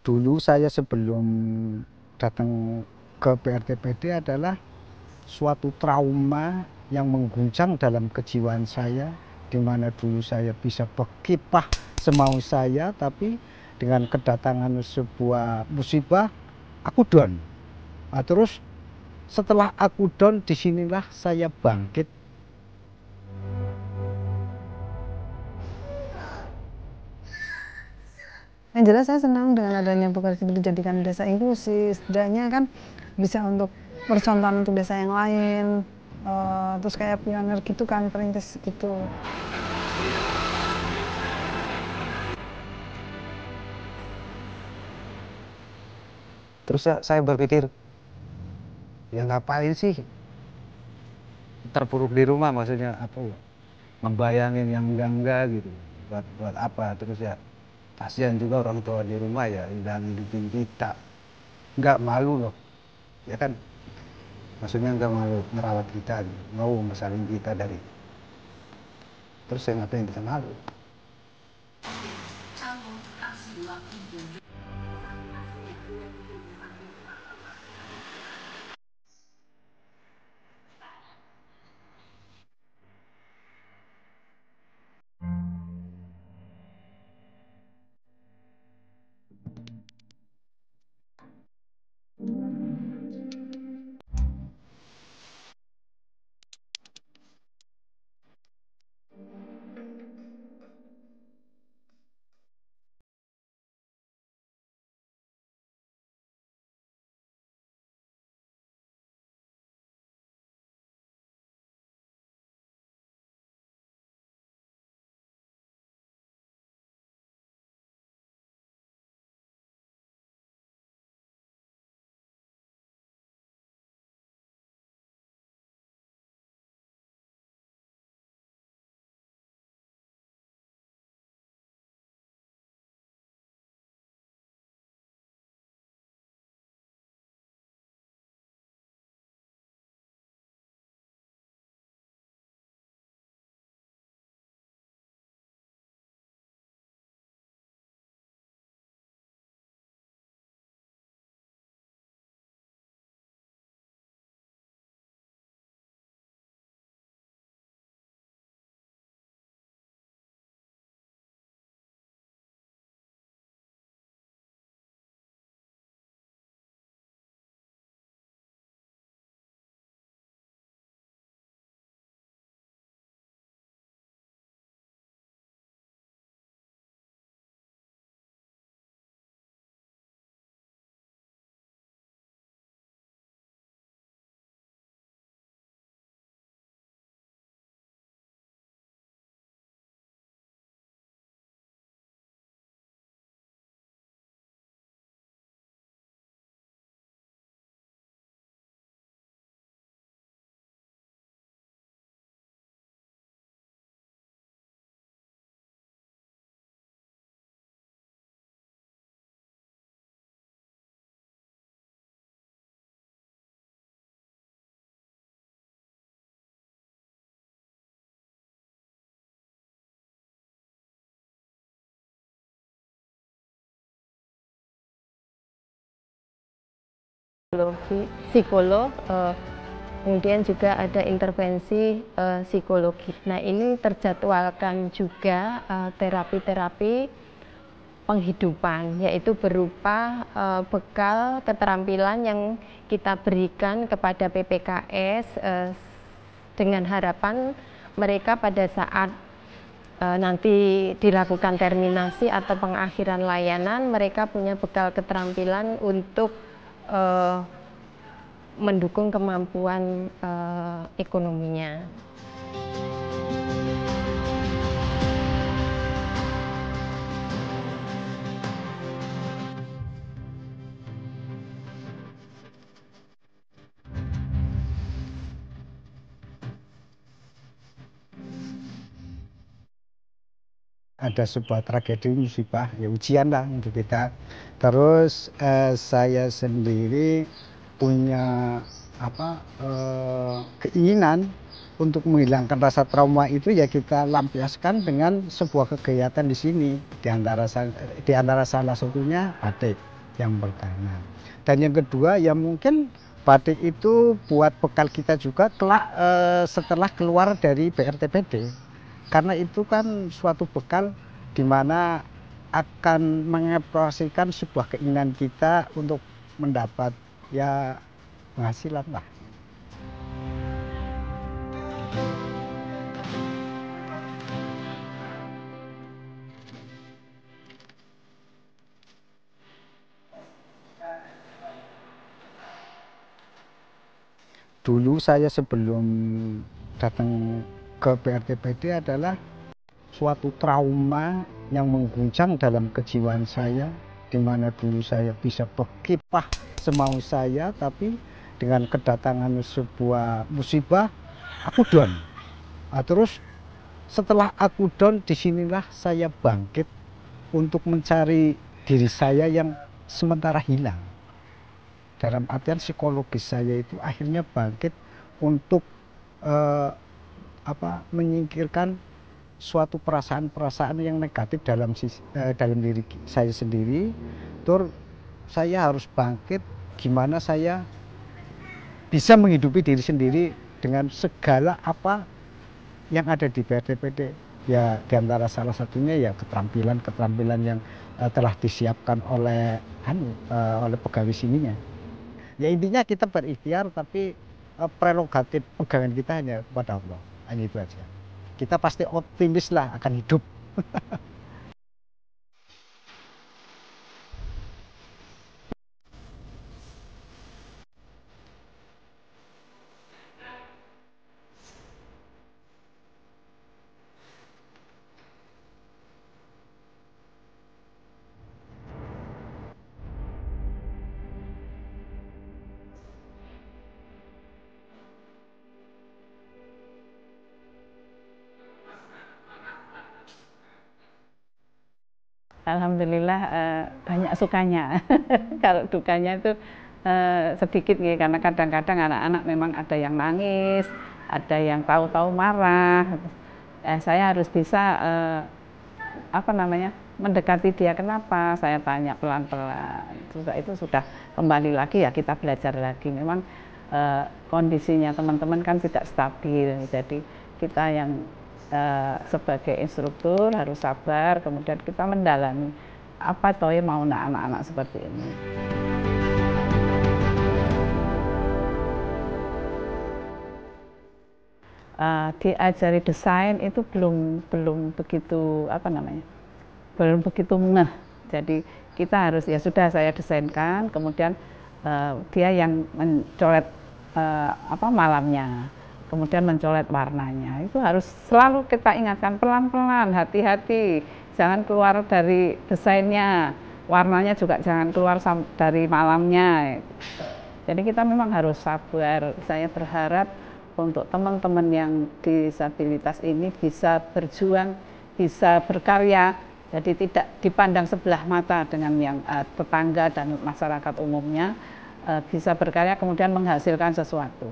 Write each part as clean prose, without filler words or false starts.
Dulu saya sebelum datang ke PRTPD adalah suatu trauma yang mengguncang dalam kejiwaan saya, di mana dulu saya bisa berkiprah semau saya, tapi dengan kedatangan sebuah musibah aku down. Nah, terus setelah aku down, disinilah saya bangkit. Yang jelas saya senang dengan adanya Bekasi dijadikan desa inklusi, setidaknya kan bisa untuk percontohan untuk desa yang lain, terus kayak pionir gitu kan, perintis gitu. Terus saya berpikir, ya ngapain sih terpuruk di rumah, maksudnya apa ya, ngebayangin yang enggak gitu, buat apa. Terus ya kasihan juga orang tua di rumah ya, dan hidupin kita, nggak malu loh ya kan, maksudnya nggak malu merawat kita, mau ngesalin kita dari, terus saya ngapain bisa malu. Psikolog, kemudian juga ada intervensi psikologi. Nah, ini terjadwalkan juga terapi-terapi penghidupan, yaitu berupa bekal keterampilan yang kita berikan kepada PPKS dengan harapan mereka pada saat nanti dilakukan terminasi atau pengakhiran layanan, mereka punya bekal keterampilan untuk mendukung kemampuan ekonominya. Ada sebuah tragedi musibah, ya ujian lah untuk kita. Terus saya sendiri punya keinginan untuk menghilangkan rasa trauma itu, ya kita lampiaskan dengan sebuah kegiatan di sini. Di antara salah satunya batik. yang pertama. Dan yang kedua ya mungkin batik itu buat bekal kita juga kelak setelah keluar dari BRTPD, karena itu kan suatu bekal di mana akan mengekspresikan sebuah keinginan kita untuk mendapat ya penghasilan lah. Dulu saya sebelum datang ke BRTPD adalah suatu trauma yang mengguncang dalam kejiwaan saya, di mana dulu saya bisa berkiprah semau saya, tapi dengan kedatangan sebuah musibah aku down. Terus setelah aku down, disinilah saya bangkit untuk mencari diri saya yang sementara hilang. Dalam artian psikologis saya itu akhirnya bangkit untuk menyingkirkan suatu perasaan-perasaan yang negatif dalam diri saya sendiri. Terus saya harus bangkit gimana saya bisa menghidupi diri sendiri dengan segala apa yang ada di BRTPD. Ya diantara salah satunya ya keterampilan yang telah disiapkan oleh pegawai sininya. Ya intinya kita berikhtiar, tapi prerogatif pegangan kita hanya kepada Allah. Hanya itu aja. Kita pasti optimis lah akan hidup. Alhamdulillah banyak sukanya. Kalau dukanya itu sedikit nih, karena kadang-kadang anak-anak memang ada yang nangis, ada yang tahu-tahu marah. Saya harus bisa mendekati dia. Kenapa? Saya tanya pelan-pelan. Itu sudah kembali lagi ya, kita belajar lagi. Memang kondisinya teman-teman kan tidak stabil, jadi kita yang sebagai instruktur harus sabar, kemudian kita mendalami apa toh yang mau anak-anak seperti ini. Diajari desain itu belum begitu belum begitu ngeh. Jadi kita harus ya sudah saya desainkan, kemudian dia yang mencoret malamnya, kemudian mencoret warnanya. Itu harus selalu kita ingatkan pelan-pelan, hati-hati, jangan keluar dari desainnya, warnanya juga jangan keluar dari malamnya. Jadi kita memang harus sabar. Saya berharap untuk teman-teman yang disabilitas ini bisa berjuang, bisa berkarya, jadi tidak dipandang sebelah mata dengan yang tetangga dan masyarakat umumnya, bisa berkarya kemudian menghasilkan sesuatu.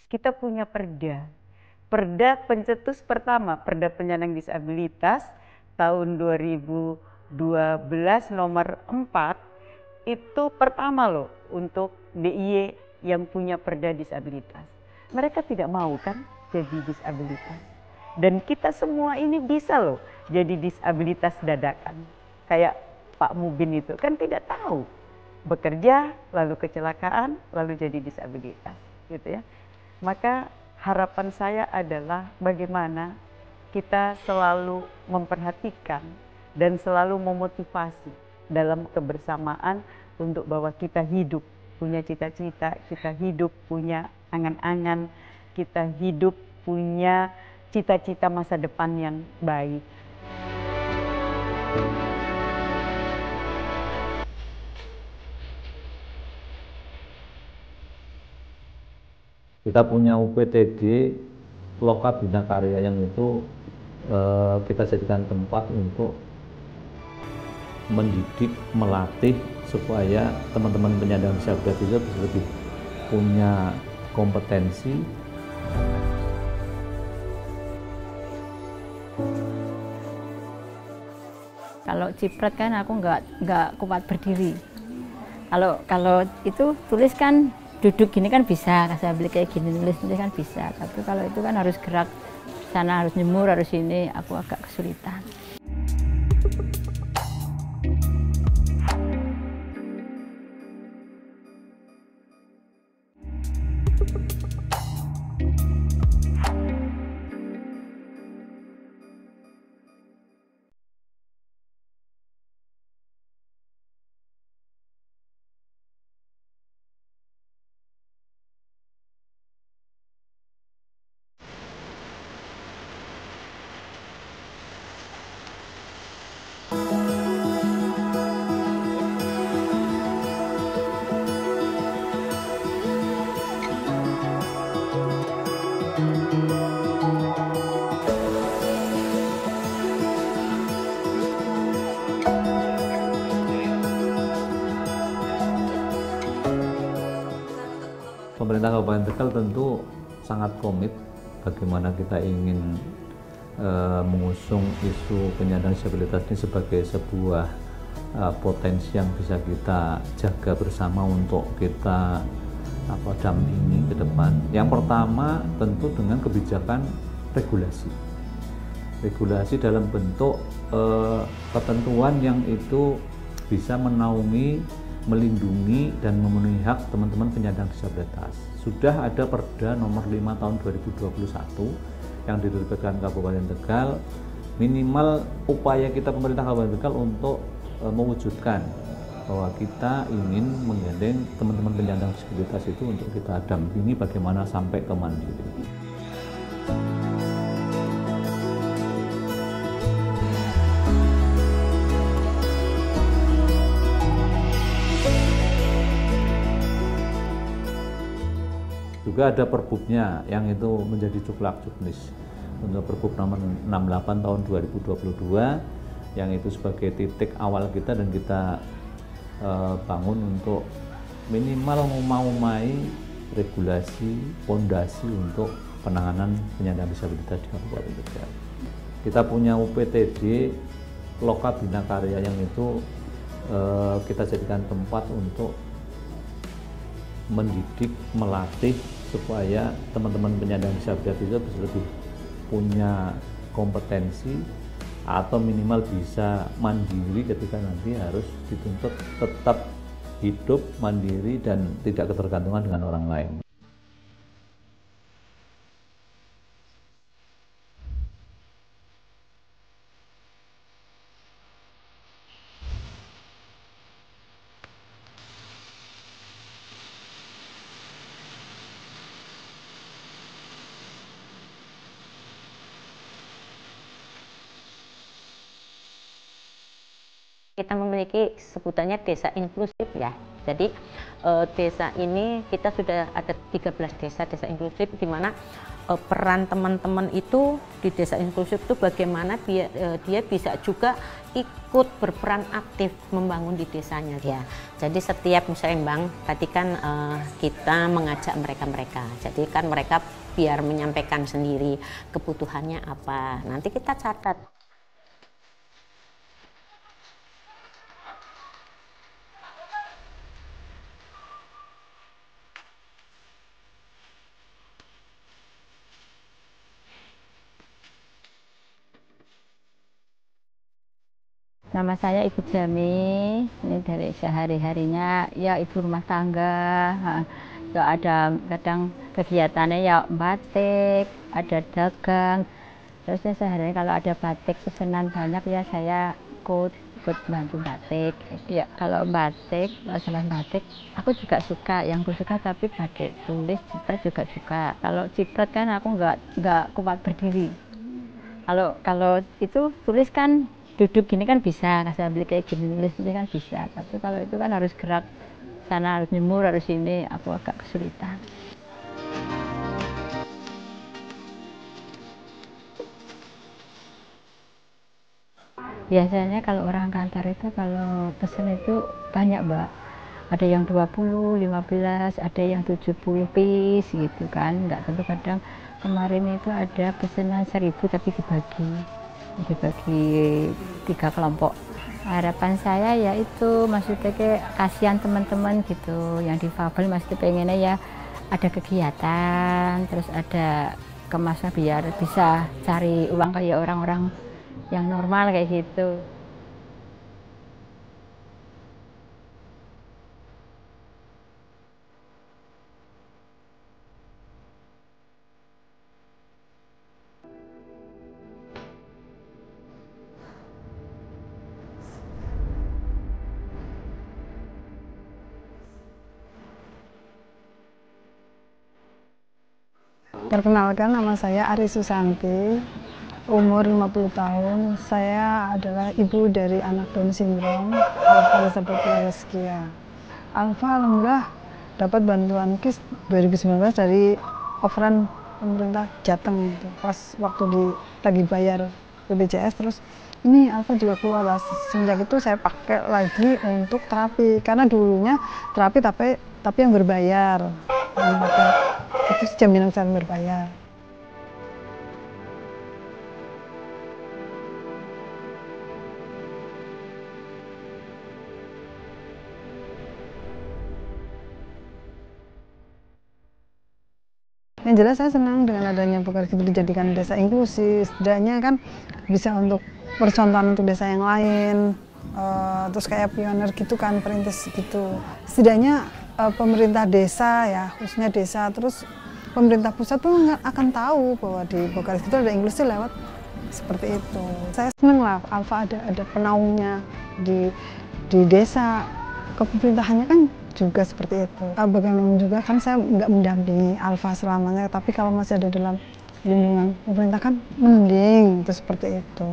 Kita punya perda pencetus pertama, Perda Penyandang Disabilitas tahun 2012 nomor 4, itu pertama loh untuk DIY yang punya perda disabilitas. Mereka tidak mau kan jadi disabilitas, dan kita semua ini bisa loh jadi disabilitas dadakan. Kayak Pak Mubin itu kan tidak tahu, bekerja lalu kecelakaan lalu jadi disabilitas gitu ya. Maka harapan saya adalah bagaimana kita selalu memperhatikan dan selalu memotivasi dalam kebersamaan untuk bahwa kita hidup punya cita-cita, kita hidup punya angan-angan, kita hidup punya cita-cita masa depan yang baik. Kita punya UPTD Loka Bina Karya yang itu kita jadikan tempat untuk mendidik, melatih supaya teman-teman penyandang disabilitas itu bisa lebih punya kompetensi. Kalau ciprat kan aku nggak kuat berdiri. Kalau itu tulis kan duduk gini kan bisa, saya beli kayak gini nulis kan bisa. Tapi kalau itu kan harus gerak sana, harus nyemur, harus ini, aku agak kesulitan. Pemerintah Kabupaten Tegal tentu sangat komit bagaimana kita ingin mengusung isu penyandang disabilitas ini sebagai sebuah potensi yang bisa kita jaga bersama untuk kita dampingi ke depan. Yang pertama tentu dengan kebijakan regulasi. Regulasi dalam bentuk ketentuan yang itu bisa menaungi, melindungi dan memenuhi hak teman-teman penyandang disabilitas. Sudah ada Perda nomor 5 tahun 2021 yang diterbitkan Kabupaten Tegal. Minimal upaya kita pemerintah Kabupaten Tegal untuk mewujudkan bahwa kita ingin menggandeng teman-teman penyandang disabilitas itu untuk kita dampingi bagaimana sampai ke mandiri. Juga ada perbubnya yang itu menjadi cuklak juknis untuk Perbub nomor 68 tahun 2022 yang itu sebagai titik awal kita dan kita bangun untuk minimal memauai regulasi pondasi untuk penanganan penyandang disabilitas di Kabupaten Tegal. Kita punya UPTD Loka Bina Karya yang itu kita jadikan tempat untuk mendidik, melatih supaya teman-teman penyandang disabilitas itu bisa lebih punya kompetensi atau minimal bisa mandiri ketika nanti harus dituntut tetap hidup mandiri dan tidak ketergantungan dengan orang lain. Kita memiliki sebutannya desa inklusif ya. Jadi desa ini kita sudah ada 13 desa inklusif di mana peran teman-teman itu di desa inklusif itu bagaimana dia bisa juga ikut berperan aktif membangun di desanya ya. Jadi setiap misalnya Bang, tadi kan kita mengajak mereka. Jadi kan mereka biar menyampaikan sendiri kebutuhannya apa. Nanti kita catat. Nama saya Ibu Jami, ini dari sehari-harinya ya ibu rumah tangga. Ya ada kadang kegiatannya ya batik, ada dagang. Terus sehari-hari kalau ada batik pesanan banyak ya saya ikut bantu batik. Ya kalau batik, masalah batik, aku juga suka. Yang aku suka tapi batik tulis ciprat juga suka. Kalau ciprat kan aku nggak kuat berdiri. Kalau itu tulis kan duduk gini kan bisa, saya beli kayak gini nulis kan bisa. Tapi kalau itu kan harus gerak sana, harus nyemur, harus ini, aku agak kesulitan. Biasanya kalau orang kantor itu kalau pesen itu banyak Mbak. Ada yang 20, 15, ada yang 70 piece gitu kan. Enggak tentu, kadang kemarin itu ada pesanan 1000 tapi dibagi 3 kelompok. Harapan saya ya itu maksudnya kayak kasihan teman-teman gitu yang difabel, maksudnya pengennya ya ada kegiatan, terus ada kemasan biar bisa cari uang kayak orang-orang yang normal kayak gitu. Perkenalkan, nama saya Ari Susanti, umur 50 tahun. Saya adalah ibu dari anak Down syndrome, Alfa Elizabeth Leskia. Alfa alhamdulillah dapat bantuan KIS 2019 dari offeran pemerintah Jateng gitu. Pas waktu lagi bayar BPJS, terus ini Alfa juga keluar. Semenjak itu saya pakai lagi untuk terapi, karena dulunya terapi tapi yang berbayar, itu jaminan kesehatan berbayar. Yang jelas saya senang dengan adanya Bokaresi dijadikan desa inklusi. Setidaknya kan bisa untuk percontohan untuk desa yang lain, terus kayak pionir gitu kan, perintis gitu. Setidaknya pemerintah desa ya, khususnya desa, terus pemerintah pusat pun akan tahu bahwa di Bokaresi itu ada inklusi lewat seperti itu. Saya senang lah Alfa ada penaungnya di desa. Kepemerintahannya kan juga seperti itu. Bagaimana juga kan saya nggak mendampingi Alfa selamanya, tapi kalau masih ada dalam lindungan pemerintah kan mending itu seperti itu.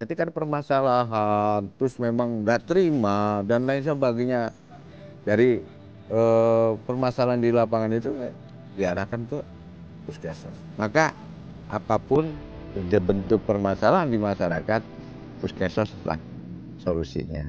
Jadi kan permasalahan, terus memang nggak terima dan lain sebagainya dari permasalahan di lapangan itu diarahkan ke puskesmas. Maka apapun bentuk permasalahan di masyarakat, puskesmas lah solusinya.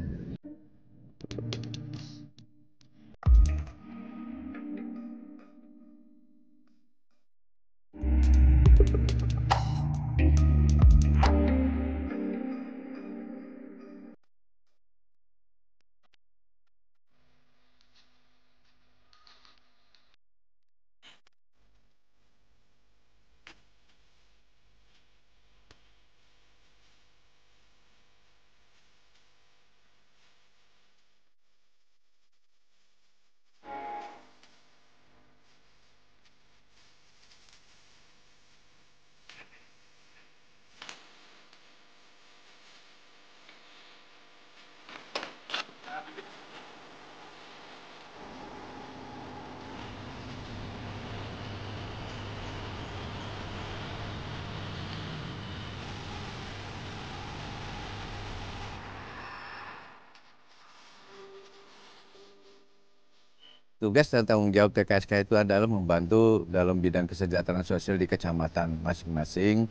Tugas dan tanggung jawab TKSK itu adalah membantu dalam bidang kesejahteraan sosial di kecamatan masing-masing,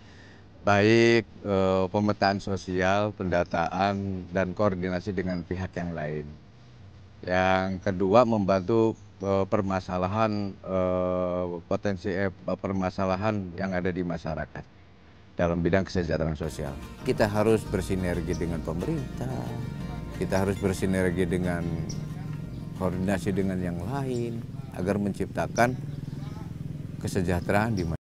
baik pemetaan sosial, pendataan, dan koordinasi dengan pihak yang lain. Yang kedua, membantu permasalahan permasalahan yang ada di masyarakat dalam bidang kesejahteraan sosial. Kita harus bersinergi dengan pemerintah, kita harus bersinergi dengan koordinasi dengan yang lain agar menciptakan kesejahteraan di masyarakat.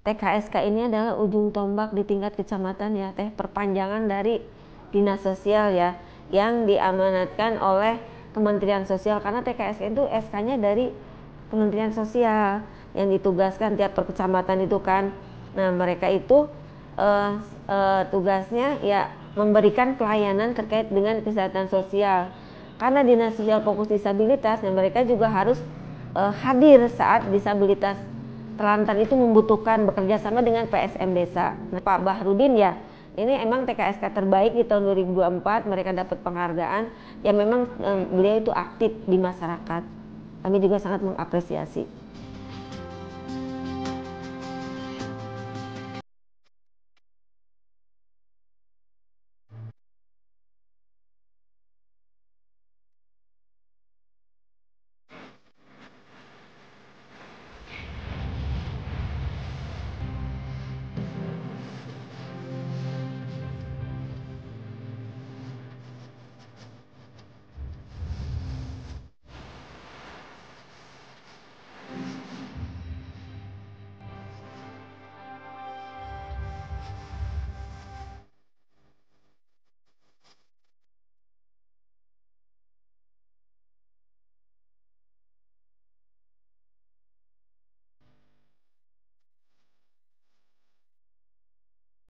TKSK ini adalah ujung tombak di tingkat kecamatan ya Teh, perpanjangan dari dinas sosial ya, yang diamanatkan oleh Kementerian Sosial, karena TKSK itu SK-nya dari Kementerian Sosial yang ditugaskan tiap per kecamatan itu kan. Nah mereka itu tugasnya ya memberikan pelayanan terkait dengan kesehatan sosial, karena dinas sosial fokus disabilitas dan mereka juga harus hadir saat disabilitas terlantar itu membutuhkan, bekerja sama dengan PSM desa. Nah, Pak Bahrudin ya, ini emang TKSK terbaik di tahun 2024, mereka dapat penghargaan ya, memang beliau itu aktif di masyarakat, kami juga sangat mengapresiasi.